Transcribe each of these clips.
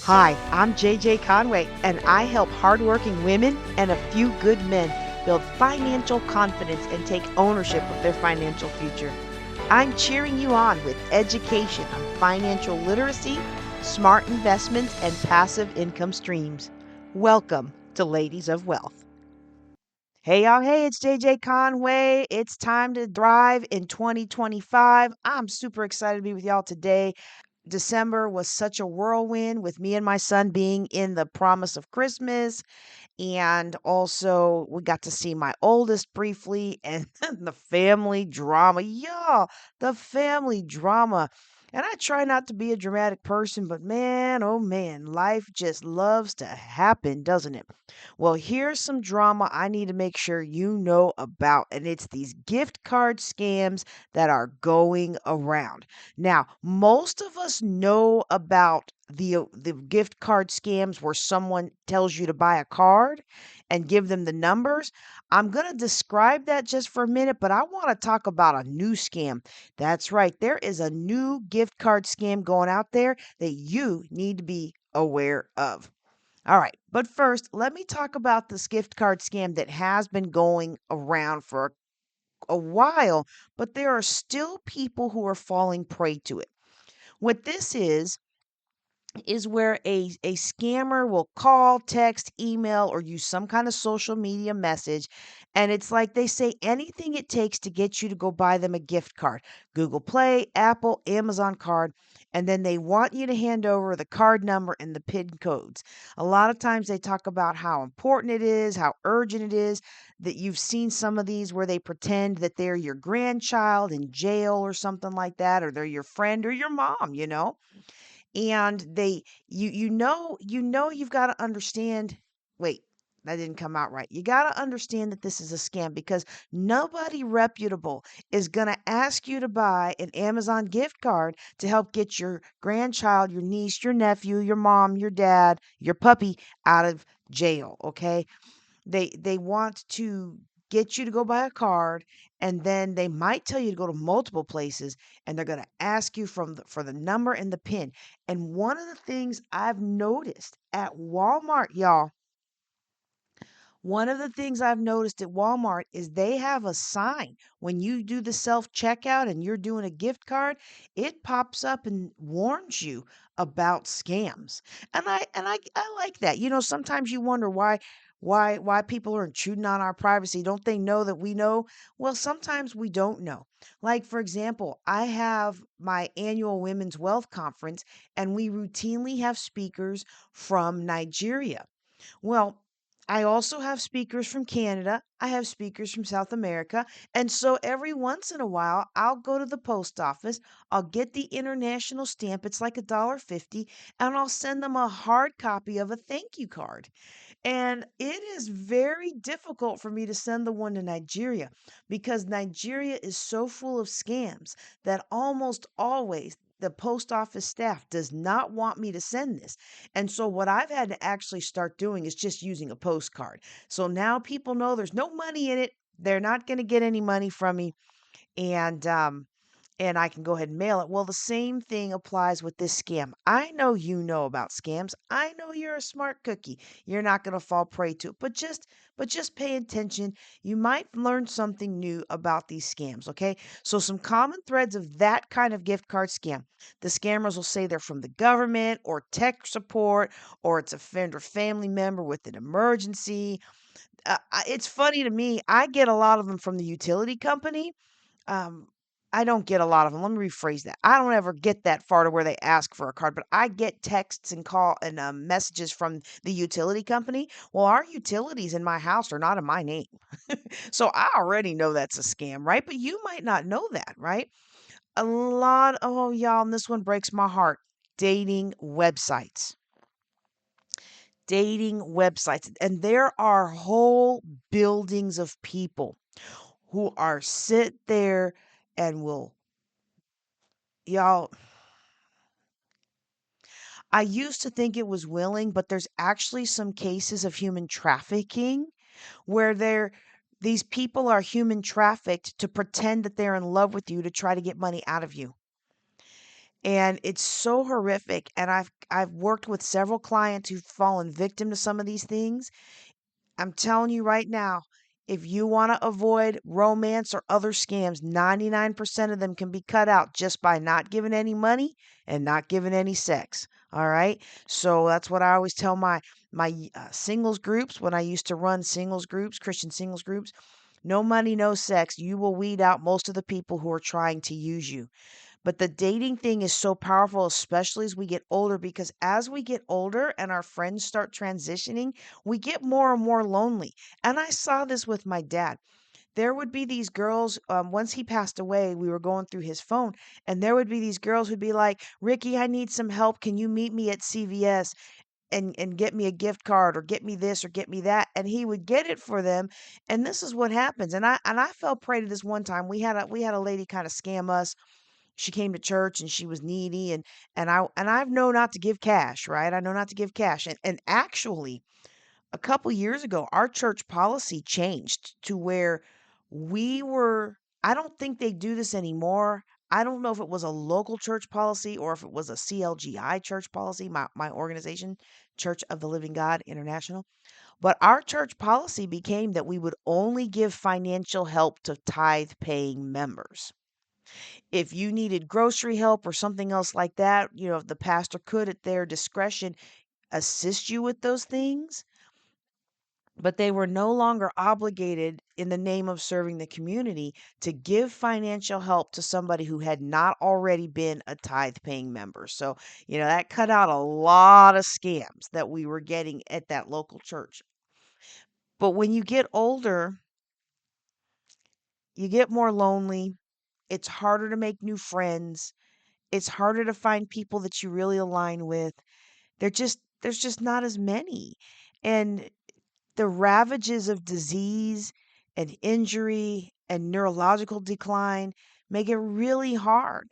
Hi, I'm JJ Conway, and I help hardworking women and a few good men build financial confidence and take ownership of their financial future. I'm cheering you on with education on financial literacy, smart investments, and passive income streams. Welcome to Ladies of Wealth. Hey y'all, hey, it's JJ Conway. It's time to thrive in 2025. I'm super excited to be with y'all today. December was such a whirlwind with me and my son being in the promise of Christmas. And also, we got to see my oldest briefly and the family drama. Y'all, the family drama. And I try not to be a dramatic person, but man, oh man, life just loves to happen, doesn't it? Well, here's some drama I need to make sure you know about, and it's these gift card scams that are going around. Now, most of us know about the gift card scams where someone tells you to buy a card and give them the numbers. I'm going to describe that just for a minute, but I want to talk about a new scam. That's right. There is a new gift card scam going out there that you need to be aware of. All right. But first, let me talk about this gift card scam that has been going around for a while, but there are still people who are falling prey to it. What this is where a scammer will call, text, email, or use some kind of social media message. And it's like they say anything it takes to get you to go buy them a gift card: Google Play, Apple, Amazon card. And then they want you to hand over the card number and the PIN codes. A lot of times they talk about how important it is, how urgent it is. That you've seen some of these where they pretend that they're your grandchild in jail or something like that, or they're your friend or your mom. And you know you've got to understand. Wait, that didn't come out right. You got to understand that this is a scam because nobody reputable is going to ask you to buy an Amazon gift card to help get your grandchild, your niece, your nephew, your mom, your dad, your puppy out of jail. Okay, they want to get you to go buy a card, and then they might tell you to go to multiple places, and they're going to ask you for the number and the pin. And one of the things I've noticed at Walmart, y'all, one of the things I've noticed at Walmart is they have a sign when you do the self checkout and you're doing a gift card. It pops up and warns you about scams. And I like that. Sometimes you wonder why people are intruding on our privacy. Don't they know that we know? Well, sometimes we don't know. Like, for example, I have my annual Women's Wealth Conference, and we routinely have speakers from Nigeria. Well, I also have speakers from Canada. I have speakers from South America. And so every once in a while, I'll go to the post office. I'll get the international stamp. It's like $1.50. And I'll send them a hard copy of a thank you card. And it is very difficult for me to send the one to Nigeria because Nigeria is so full of scams that almost always the post office staff does not want me to send this. And so what I've had to actually start doing is just using a postcard. So now people know there's no money in it. They're not going to get any money from me. And I can go ahead and mail it. Well, the same thing applies with this scam. I know you know about scams. I know you're a smart cookie. You're not going to fall prey to it. But just pay attention. You might learn something new about these scams, okay? So some common threads of that kind of gift card scam. The scammers will say they're from the government or tech support, or it's a friend or family member with an emergency. It's funny to me. I get a lot of them from the utility company. um, I don't get a lot of them. Let me rephrase that. I don't ever get that far to where they ask for a card, but I get texts and call and messages from the utility company. Well, our utilities in my house are not in my name. So I already know that's a scam, right? But you might not know that, right? Oh, y'all, and this one breaks my heart. Dating websites. Dating websites. And there are whole buildings of people who are sit there and will. Y'all, I used to think it was willing, but there's actually some cases of human trafficking where these people are human trafficked to pretend that they're in love with you to try to get money out of you. And it's so horrific. And I've worked with several clients who've fallen victim to some of these things. I'm telling you right now, if you want to avoid romance or other scams, 99% of them can be cut out just by not giving any money and not giving any sex. All right? So that's what I always tell my singles groups when I used to run singles groups, Christian singles groups. No money, no sex. You will weed out most of the people who are trying to use you. But the dating thing is so powerful, especially as we get older, because as we get older and our friends start transitioning, we get more and more lonely. And I saw this with my dad. There would be these girls, once he passed away, we were going through his phone, and there would be these girls who'd be like, Ricky, I need some help. Can you meet me at CVS and get me a gift card or get me this or get me that? And he would get it for them. And this is what happens. And I fell prey to this one time. We had a lady kind of scam us. She came to church and she was needy, and I've know not to give cash, right? I know not to give cash. And actually a couple years ago our church policy changed to where we were I don't think they do this anymore. I don't know if it was a local church policy or if it was a CLGI church policy, my organization, Church of the Living God International. But our church policy became that we would only give financial help to tithe paying members. If you needed grocery help or something else like that, the pastor could, at their discretion, assist you with those things, but they were no longer obligated in the name of serving the community to give financial help to somebody who had not already been a tithe paying member. So, that cut out a lot of scams that we were getting at that local church. But when you get older, you get more lonely. It's harder to make new friends. It's harder to find people that you really align with. There's just not as many. And the ravages of disease and injury and neurological decline make it really hard.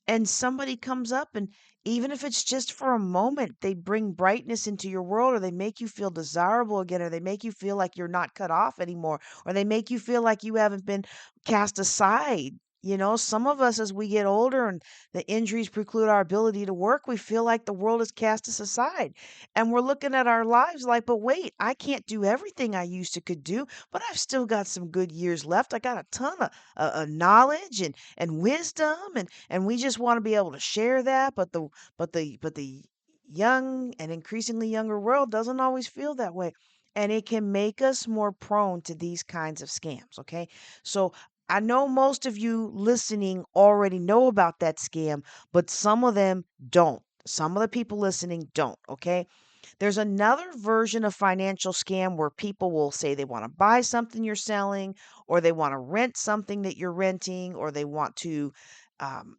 And somebody comes up, and even if it's just for a moment, they bring brightness into your world, or they make you feel desirable again, or they make you feel like you're not cut off anymore, or they make you feel like you haven't been cast aside. Some of us, as we get older and the injuries preclude our ability to work, we feel like the world has cast us aside. And we're looking at our lives like, but wait, I can't do everything I used to could do, but I've still got some good years left. I got a ton of knowledge and wisdom, and we just want to be able to share that. But the young and increasingly younger world doesn't always feel that way, and it can make us more prone to these kinds of scams. Okay, so I know most of you listening already know about that scam, but some of them don't. Some of the people listening don't. Okay, there's another version of financial scam where people will say they want to buy something you're selling, or they want to rent something that you're renting, or they want to um,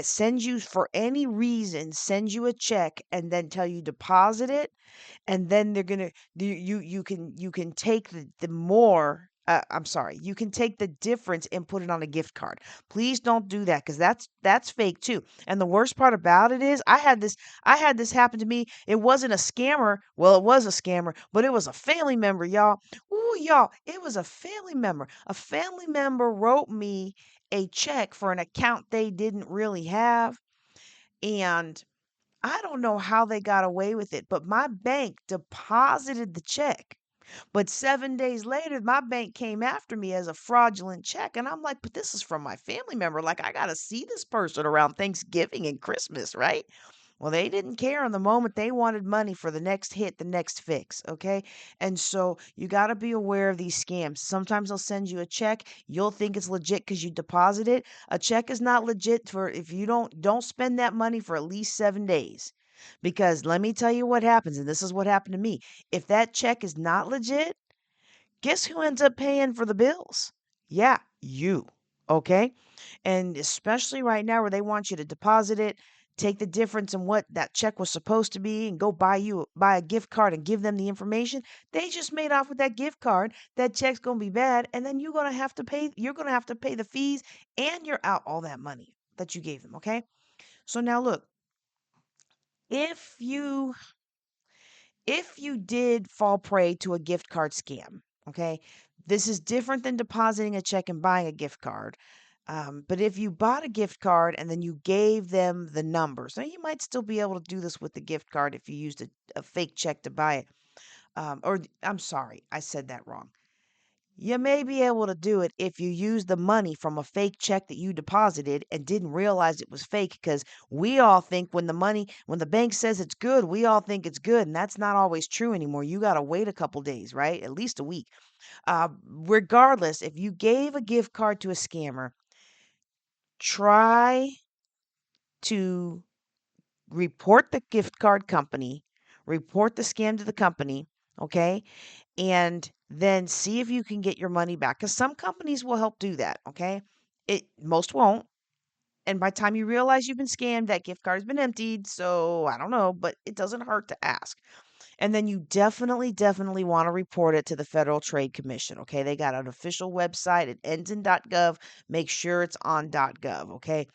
send you, for any reason, send you a check and then tell you deposit it, and then they're gonna you can take the more I'm sorry, you can take the difference and put it on a gift card. Please don't do that, because that's fake too. And the worst part about it is I had this happen to me. It wasn't a scammer. Well, it was a scammer, but it was a family member, y'all. Ooh, y'all, it was a family member. A family member wrote me a check for an account they didn't really have, and I don't know how they got away with it, but my bank deposited the check. But 7 days later, my bank came after me as a fraudulent check. And I'm like, but this is from my family member. Like, I got to see this person around Thanksgiving and Christmas, right? Well, they didn't care in the moment. They wanted money for the next hit, the next fix. Okay. And so you got to be aware of these scams. Sometimes they'll send you a check. You'll think it's legit because you deposit it. A check is not legit for if you don't spend that money for at least 7 days. Because let me tell you what happens, and this is what happened to me. If that check is not legit, guess who ends up paying for the bills? Yeah, you. Okay? And especially right now where they want you to deposit it, take the difference in what that check was supposed to be and go buy a gift card and give them the information. They just made off with that gift card. That check's going to be bad, and then you're going to have to pay the fees, and you're out all that money that you gave them, okay? So now look, if you if you did fall prey to a gift card scam, okay, this is different than depositing a check and buying a gift card. But if you bought a gift card and then you gave them the numbers, now you might still be able to do this with the gift card if you used a fake check to buy it. I'm sorry, I said that wrong. You may be able to do it if you use the money from a fake check that you deposited and didn't realize it was fake because we all think when the bank says it's good, we all think it's good. And that's not always true anymore. You got to wait a couple days, right? At least a week. Regardless, if you gave a gift card to a scammer, try to report the gift card company, report the scam to the company, okay? And then see if you can get your money back cuz some companies will help do that, okay? Most won't. And by the time you realize you've been scammed, that gift card has been emptied, so I don't know, but it doesn't hurt to ask. And then you definitely want to report it to the Federal Trade Commission, okay? They got an official website. It ends in .gov. Make sure it's on .gov, okay?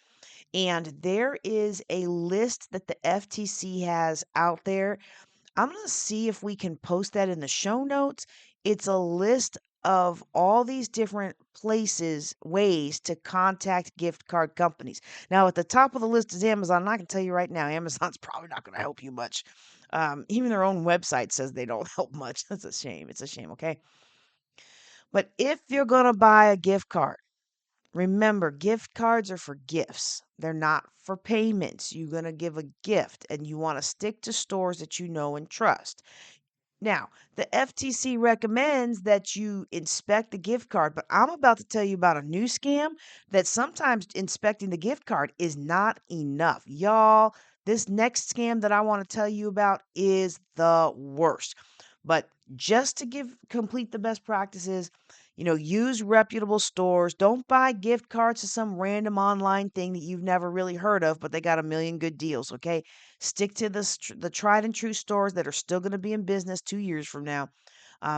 And there is a list that the FTC has out there. I'm going to see if we can post that in the show notes. It's a list of all these different places, ways to contact gift card companies. Now, at the top of the list is Amazon. And I can tell you right now, Amazon's probably not going to help you much. Even their own website says they don't help much. That's a shame. It's a shame, okay? But if you're going to buy a gift card, remember, gift cards are for gifts. They're not for payments. You're going to give a gift and you want to stick to stores that you know and trust. Now, the FTC recommends that you inspect the gift card, but I'm about to tell you about a new scam that sometimes inspecting the gift card is not enough. Y'all, this next scam that I want to tell you about is the worst. But just to give complete the best practices, use reputable stores. Don't buy gift cards to some random online thing that you've never really heard of, but they got a million good deals, okay? Stick to the tried and true stores that are still going to be in business 2 years from now.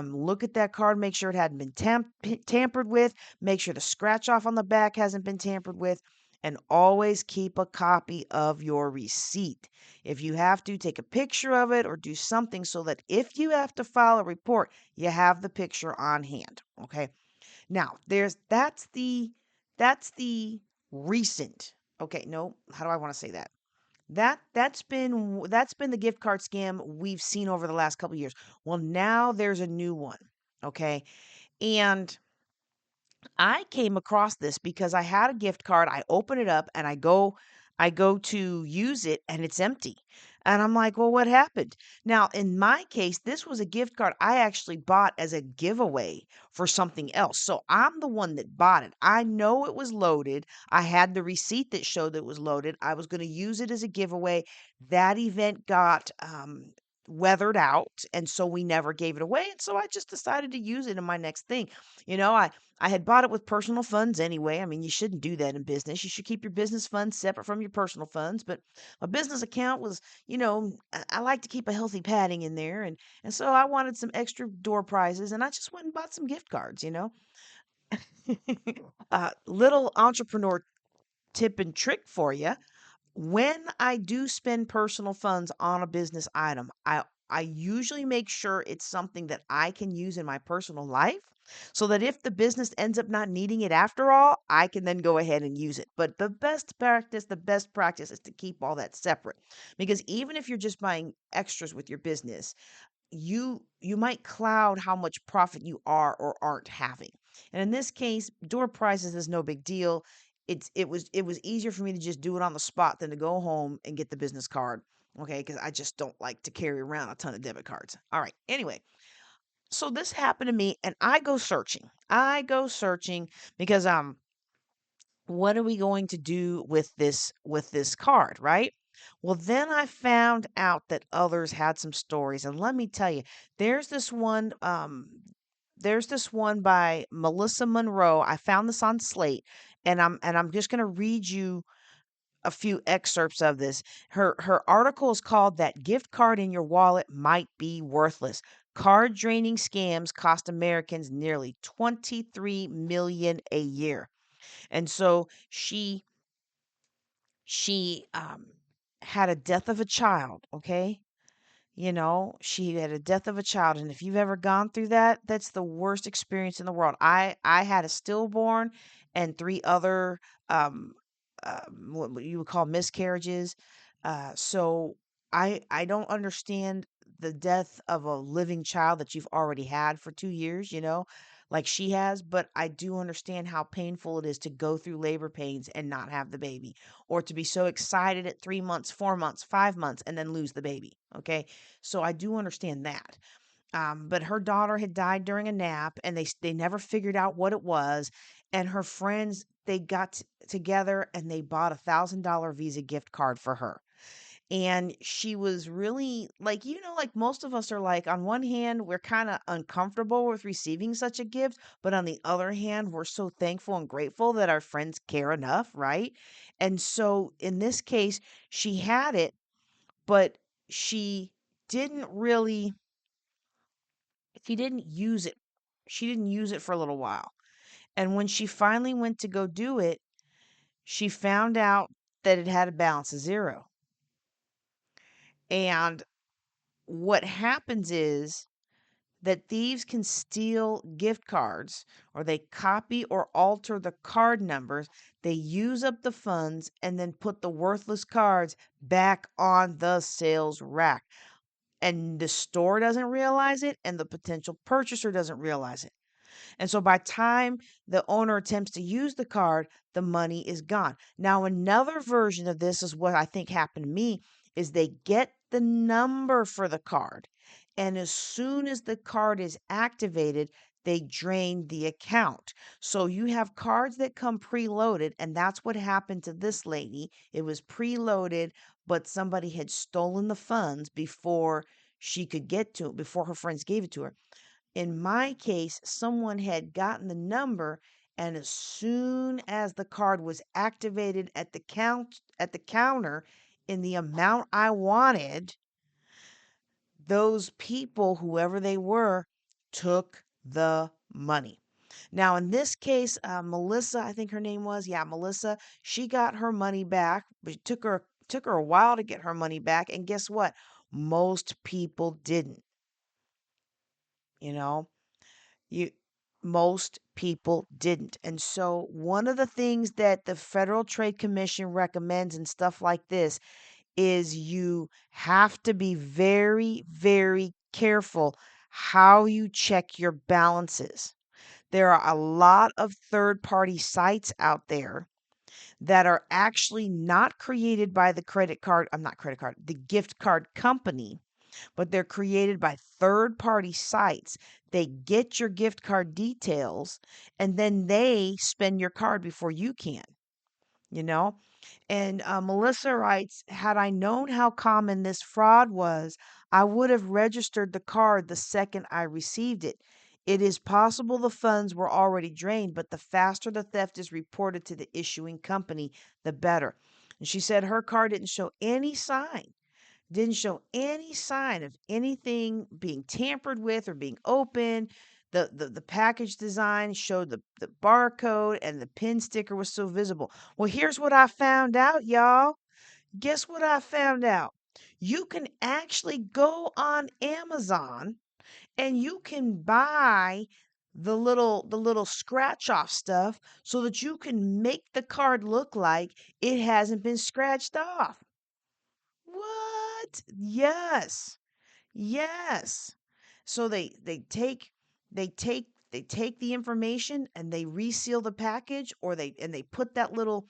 Look at that card, make sure it hadn't been tampered with, make sure the scratch off on the back hasn't been tampered with, and always keep a copy of your receipt. If you have to, take a picture of it or do something so that if you have to file a report, you have the picture on hand. Okay. Now, that's the recent. Okay, no, how do I want to say that? That's been the gift card scam we've seen over the last couple of years. Well, now there's a new one. Okay. And I came across this because I had a gift card. I open it up and I go to use it and it's empty. And I'm like, "Well, what happened?" Now, in my case, this was a gift card I actually bought as a giveaway for something else. So I'm the one that bought it. I know it was loaded. I had the receipt that showed that it was loaded. I was going to use it as a giveaway. That event got weathered out, and so we never gave it away. And so I just decided to use it in my next thing. I had bought it with personal funds anyway. I mean, you shouldn't do that in business. You should keep your business funds separate from your personal funds. But my business account was, I like to keep a healthy padding in there. And so I wanted some extra door prizes and I just went and bought some gift cards. Little entrepreneur tip and trick for you. When I do spend personal funds on a business item, I usually make sure it's something that I can use in my personal life so that if the business ends up not needing it after all, I can then go ahead and use it. But the best practice is to keep all that separate because even if you're just buying extras with your business, you might cloud how much profit you are or aren't having. And in this case, door prizes is no big deal. It was easier for me to just do it on the spot than to go home and get the business card. Okay, because I just don't like to carry around a ton of debit cards. All right. Anyway, so this happened to me and I go searching. I go searching because what are we going to do with this card, right? Well, then I found out that others had some stories, and let me tell you, there's this one there's this one by Melissa Monroe. I found this on Slate, and I'm just going to read you a few excerpts of this. Her article is called "That Gift Card in Your Wallet Might Be Worthless. Card draining scams cost Americans nearly 23 million a year." And so she had a death of a child, okay? She had a death of a child, and if you've ever gone through that, that's the worst experience in the world. I had a stillborn and three other what you would call miscarriages. So I don't understand the death of a living child that you've already had for 2 years, like she has, but I do understand how painful it is to go through labor pains and not have the baby, or to be so excited at 3 months, 4 months, 5 months, and then lose the baby. Okay, so I do understand that. But her daughter had died during a nap, and they never figured out what it was. And her friends, they got together and they bought $1,000 Visa gift card for her. And she was really like, like most of us are like, on one hand, we're kind of uncomfortable with receiving such a gift, but on the other hand, we're so thankful and grateful that our friends care enough, right? And so in this case, she had it, but she didn't really she didn't use it. She didn't use it for a little while. And when she finally went to go do it, she found out that it had a balance of zero. And what happens is that thieves can steal gift cards, or they copy or alter the card numbers. They use up the funds and then put the worthless cards back on the sales rack. And the store doesn't realize it, and the potential purchaser doesn't realize it. And so by time the owner attempts to use the card, the money is gone. Now, another version of this is what I think happened to me is they get the number for the card. And as soon as the card is activated, they drain the account. So you have cards that come preloaded, and that's what happened to this lady. It was preloaded, but somebody had stolen the funds before she could get to it, before her friends gave it to her. In my case, someone had gotten the number, and as soon as the card was activated at the counter in the amount I wanted, those people, whoever they were, took the money. Now, in this case, Melissa, I think her name was, yeah, Melissa, she got her money back, but it took her a while to get her money back, and guess what? Most people didn't, you know. You Most people didn't. And so one of the things that the Federal Trade Commission recommends and stuff like this is you have to be very, very careful how you check your balances. There are a lot of third-party sites out there that are actually not created by the the gift card company, but they're created by third party sites. They get your gift card details, and then they spend your card before you can, you know? And Melissa writes, had I known how common this fraud was, I would have registered the card the second I received it. It is possible the funds were already drained, but the faster the theft is reported to the issuing company, the better. And she said her card didn't show any sign of anything being tampered with or being opened. The package design showed the barcode, and the pin sticker was so visible. Well, here's what I found out, y'all. Guess what I found out? You can actually go on Amazon and you can buy the little scratch off stuff so that you can make the card look like it hasn't been scratched off. What? Yes. Yes. So they take the information and they reseal the package, or they put that little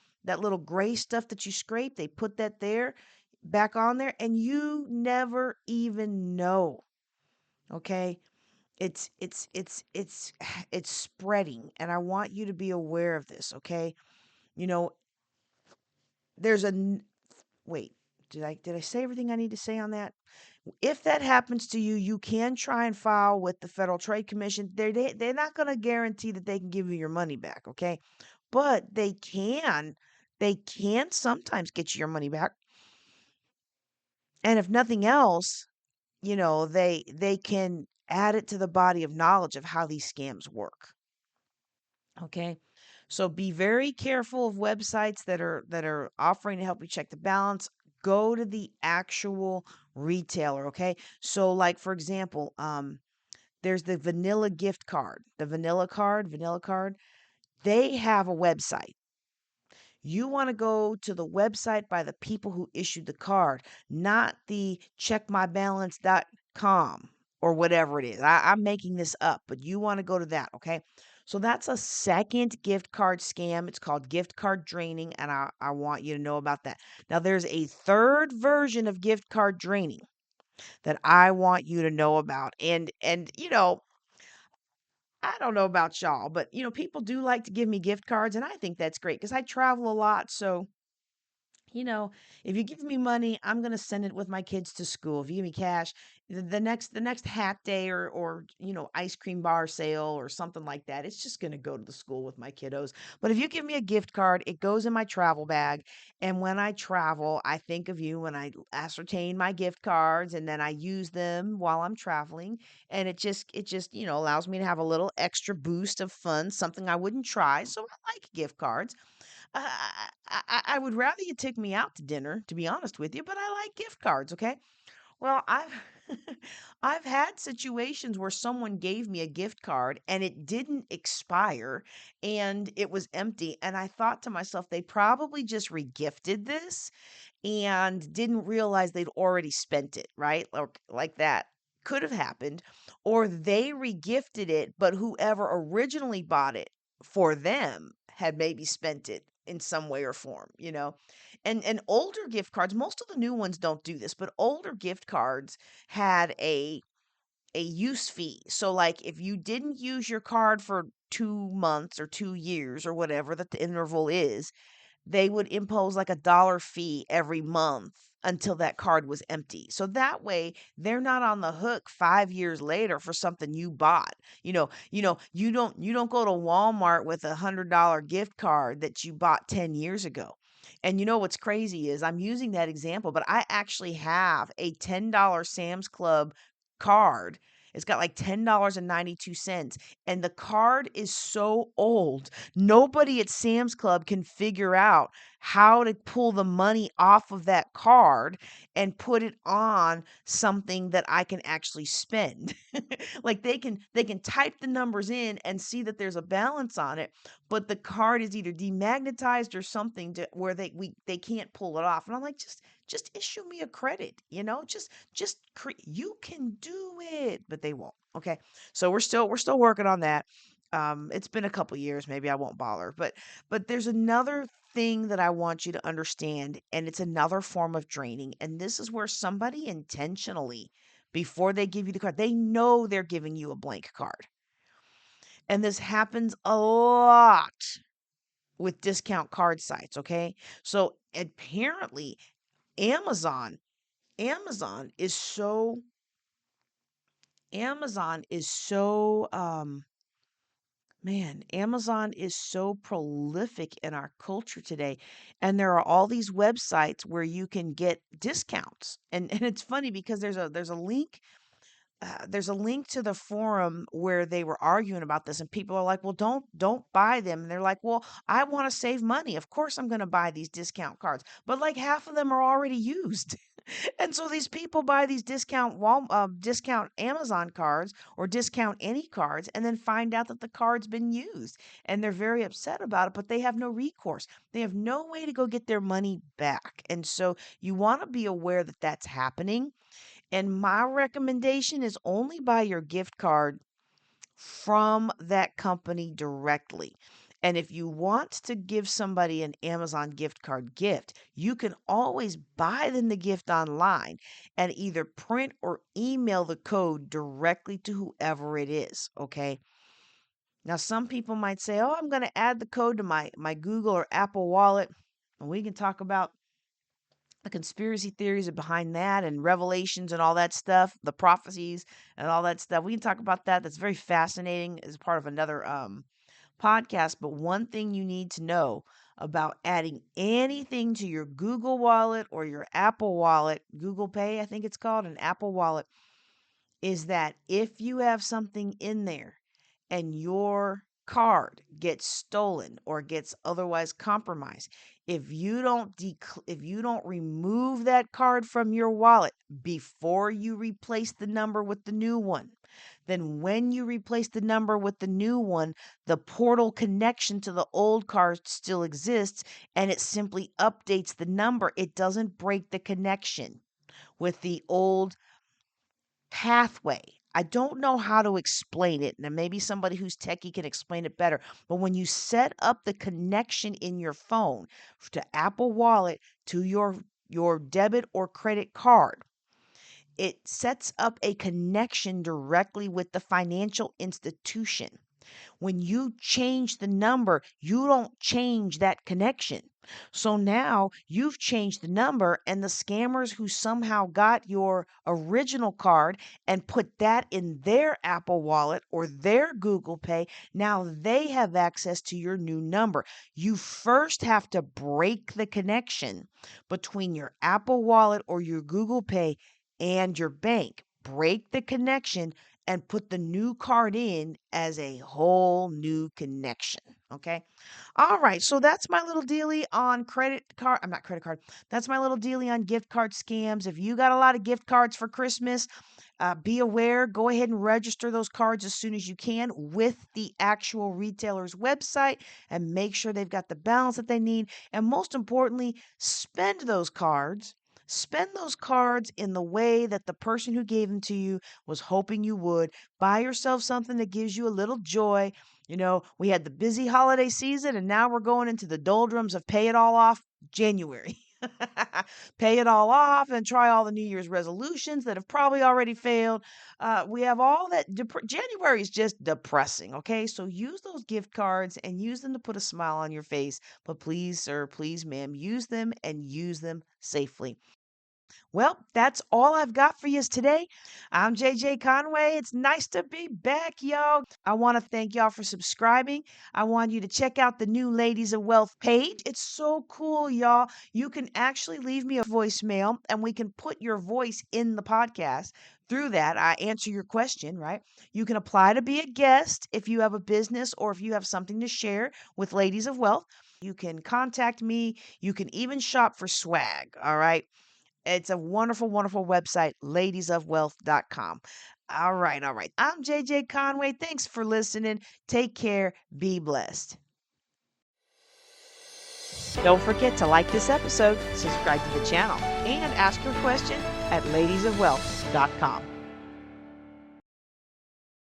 gray stuff that you scrape, they put that there back on there, and you never even know. Okay? It's it's spreading, and I want you to be aware of this, okay? You know, there's wait, did I say everything I need to say on that? If that happens to you, you can try and file with the Federal Trade Commission. They're not going to guarantee that they can give you your money back, okay? But they can sometimes get you your money back. And if nothing else, they can add it to the body of knowledge of how these scams work. Okay. So be very careful of websites that are offering to help you check the balance. go to the actual retailer, okay? So like for example, there's the vanilla gift card, the vanilla card. They have a website. You want to go to the website by the people who issued the card, not the checkmybalance.com or whatever it is. I'm making this up, but you want to go to that, okay? So that's a second gift card scam. It's called gift card draining, and I want you to know about that. Now, there's a third version of gift card draining that I want you to know about. And I don't know about y'all, but people do like to give me gift cards, and I think that's great because I travel a lot. So you know, if you give me money, I'm gonna send it with my kids to school. If you give me cash, the next hat day or ice cream bar sale or something like that, it's just gonna go to the school with my kiddos. But if you give me a gift card, it goes in my travel bag, and when I travel, I think of you when I ascertain my gift cards, and then I use them while I'm traveling, and it just allows me to have a little extra boost of fun, something I wouldn't try. So I like gift cards. I would rather you take me out to dinner, to be honest with you, but I like gift cards, okay? Well, I've I've had situations where someone gave me a gift card and it didn't expire and it was empty. And I thought to myself, they probably just regifted this and didn't realize they'd already spent it, right? Or like that could have happened. Or they regifted it, but whoever originally bought it for them had maybe spent it in some way or form. And older gift cards, most of the new ones don't do this, but older gift cards had a use fee. So like if you didn't use your card for 2 months or 2 years or whatever that the interval is, they would impose like a dollar fee every month until that card was empty. So that way they're not on the hook 5 years later for something you bought. You don't go to Walmart with $100 gift card that you bought 10 years ago. And what's crazy is I'm using that example, but I actually have a $10 Sam's Club card. It's got like $10.92 and the card is so old. Nobody at Sam's Club can figure out how to pull the money off of that card and put it on something that I can actually spend. Like they can type the numbers in and see that there's a balance on it, but the card is either demagnetized or something to where they can't pull it off. And I'm like, just issue me a credit, you can do it, but they won't. Okay. So we're still working on that. It's been a couple years, maybe I won't bother, but there's another thing that I want you to understand, and it's another form of draining. And this is where somebody intentionally, before they give you the card, they know they're giving you a blank card. And this happens a lot with discount card sites, okay? So apparently Amazon, Amazon is so Amazon is so Man, Amazon is so prolific in our culture today. And there are all these websites where you can get discounts. And it's funny because there's a link to the forum where they were arguing about this and people are like, "Well, don't buy them." And they're like, "Well, I want to save money. Of course I'm going to buy these discount cards." But like half of them are already used. And so these people buy these discount Amazon cards or discount any cards and then find out that the card's been used and they're very upset about it, but they have no recourse. They have no way to go get their money back. And so you want to be aware that that's happening. And my recommendation is only buy your gift card from that company directly. And if you want to give somebody an Amazon gift card gift, you can always buy them the gift online and either print or email the code directly to whoever it is. Okay. Now, some people might say, "Oh, I'm going to add the code to my Google or Apple wallet." And we can talk about the conspiracy theories are behind that and revelations and all that stuff, the prophecies and all that stuff. We can talk about that. That's very fascinating as part of another podcast. But one thing you need to know about adding anything to your Google wallet or your Apple wallet, Google Pay, I think it's called, an Apple wallet, is that if you have something in there and your card gets stolen or gets otherwise compromised, if you don't remove that card from your wallet before you replace the number with the new one, then when you replace the number with the new one, the portal connection to the old card still exists and it simply updates the number. It doesn't break the connection with the old pathway. I don't know how to explain it. Now, maybe somebody who's techie can explain it better. But when you set up the connection in your phone to Apple Wallet to your debit or credit card, it sets up a connection directly with the financial institution. When you change the number, you don't change that connection. So now you've changed the number, and the scammers who somehow got your original card and put that in their Apple Wallet or their Google Pay, now they have access to your new number. You first have to break the connection between your Apple Wallet or your Google Pay and your bank. Break the connection and put the new card in as a whole new connection. Okay. All right. So that's my little dealie on credit card. I'm not credit card. That's my little dealie on gift card scams. If you got a lot of gift cards for Christmas, be aware. Go ahead and register those cards as soon as you can with the actual retailer's website and make sure they've got the balance that they need. And most importantly, spend those cards. Spend those cards in the way that the person who gave them to you was hoping you would. Buy yourself something that gives you a little joy. You know, we had the busy holiday season and now we're going into the doldrums of pay it all off January. Pay it all off and try all the New Year's resolutions that have probably already failed. We have all that. January is just depressing. Okay. So use those gift cards and use them to put a smile on your face. But please, sir, please, ma'am, use them and use them safely. Well, that's all I've got for you today. I'm JJ Conway. It's nice to be back, y'all. I want to thank y'all for subscribing. I want you to check out the new Ladies of Wealth page. It's so cool, y'all. You can actually leave me a voicemail and we can put your voice in the podcast. Through that, I answer your question, right? You can apply to be a guest if you have a business or if you have something to share with Ladies of Wealth. You can contact me. You can even shop for swag, all right? It's a wonderful, wonderful website, ladiesofwealth.com. All right, all right. I'm JJ Conway. Thanks for listening. Take care. Be blessed. Don't forget to like this episode, subscribe to the channel, and ask your question at ladiesofwealth.com.